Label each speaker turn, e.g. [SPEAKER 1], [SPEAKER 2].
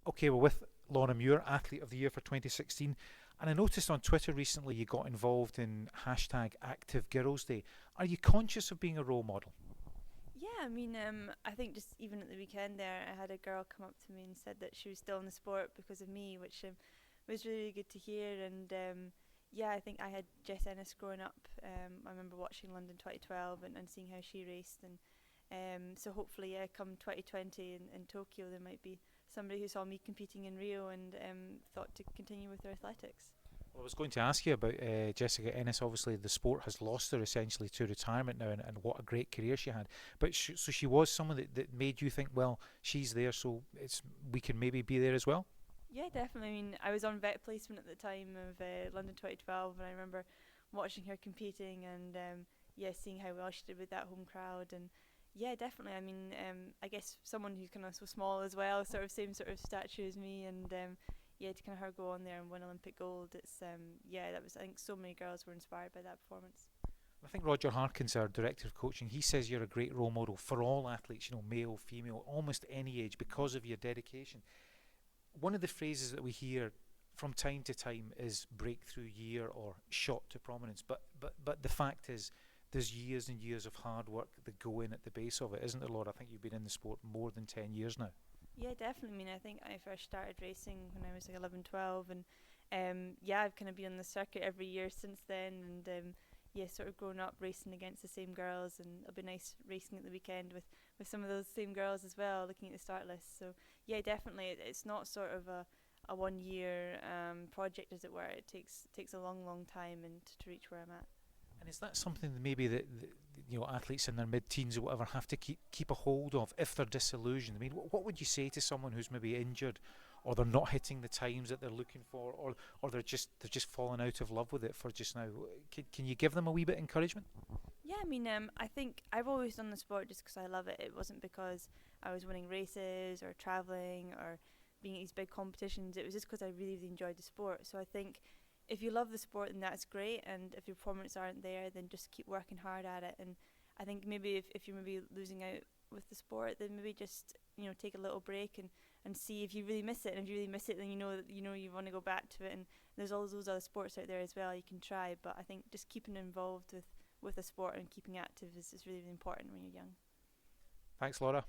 [SPEAKER 1] Okay, well, with Laura Muir, Athlete of the Year for 2016, and I noticed on Twitter recently you got involved in hashtag Active Girls Day. Are you conscious of being a role model?
[SPEAKER 2] Yeah, I think just even at the weekend there, I had a girl come up to me and said that she was still in the sport because of me, which was really good to hear. And yeah, I think I had Jess Ennis growing up. I remember watching London 2012 and seeing how she raced, and so hopefully, yeah, come 2020 in Tokyo, there might be somebody who saw me competing in Rio and thought to continue with their athletics.
[SPEAKER 1] Well, I was going to ask you about Jessica Ennis. Obviously, the sport has lost her essentially to retirement now, and what a great career she had. But so she was someone that made you think, well, she's there, so we can maybe be there as well.
[SPEAKER 2] Yeah, definitely. I was on vet placement at the time of London 2012, and I remember watching her competing and yeah, seeing how well she did with that home crowd. And yeah, definitely. I guess someone who's kind of so small as well, sort of same sort of stature as me, and yeah, to kind of her go on there and win Olympic gold. It's yeah, that was. I think so many girls were inspired by that performance.
[SPEAKER 1] I think Roger Harkins, our director of coaching, he says you're a great role model for all athletes, male, female, almost any age, because of your dedication. One of the phrases that we hear from time to time is breakthrough year or shot to prominence. But the fact is, there's years and years of hard work that go in at the base of it, isn't there, Laura? I think you've been in the sport more than 10 years now.
[SPEAKER 2] Yeah, definitely. I think I first started racing when I was like 11, 12, and yeah, I've kind of been on the circuit every year since then, and yeah, sort of grown up racing against the same girls, and it'll be nice racing at the weekend with some of those same girls as well, looking at the start list. So yeah, definitely, it's not sort of a 1 year project, as it were. It takes a long, long time and to reach where I'm at.
[SPEAKER 1] And is that something that maybe athletes in their mid-teens or whatever have to keep a hold of if they're disillusioned? I mean, what would you say to someone who's maybe injured, or they're not hitting the times that they're looking for, or they're just falling out of love with it for just now? Can you give them a wee bit of encouragement?
[SPEAKER 2] Yeah, I think I've always done the sport just because I love it. It wasn't because I was winning races or traveling or being at these big competitions. It was just because I really, really enjoyed the sport. So I think if you love the sport, then that's great. And if your performance aren't there, then just keep working hard at it. And I think maybe if you're maybe losing out with the sport, then maybe just take a little break and see if you really miss it. And if you really miss it, then you want to go back to it. And there's all those other sports out there as well you can try. But I think just keeping involved with the sport and keeping active is really, really important when you're young.
[SPEAKER 1] Thanks, Laura.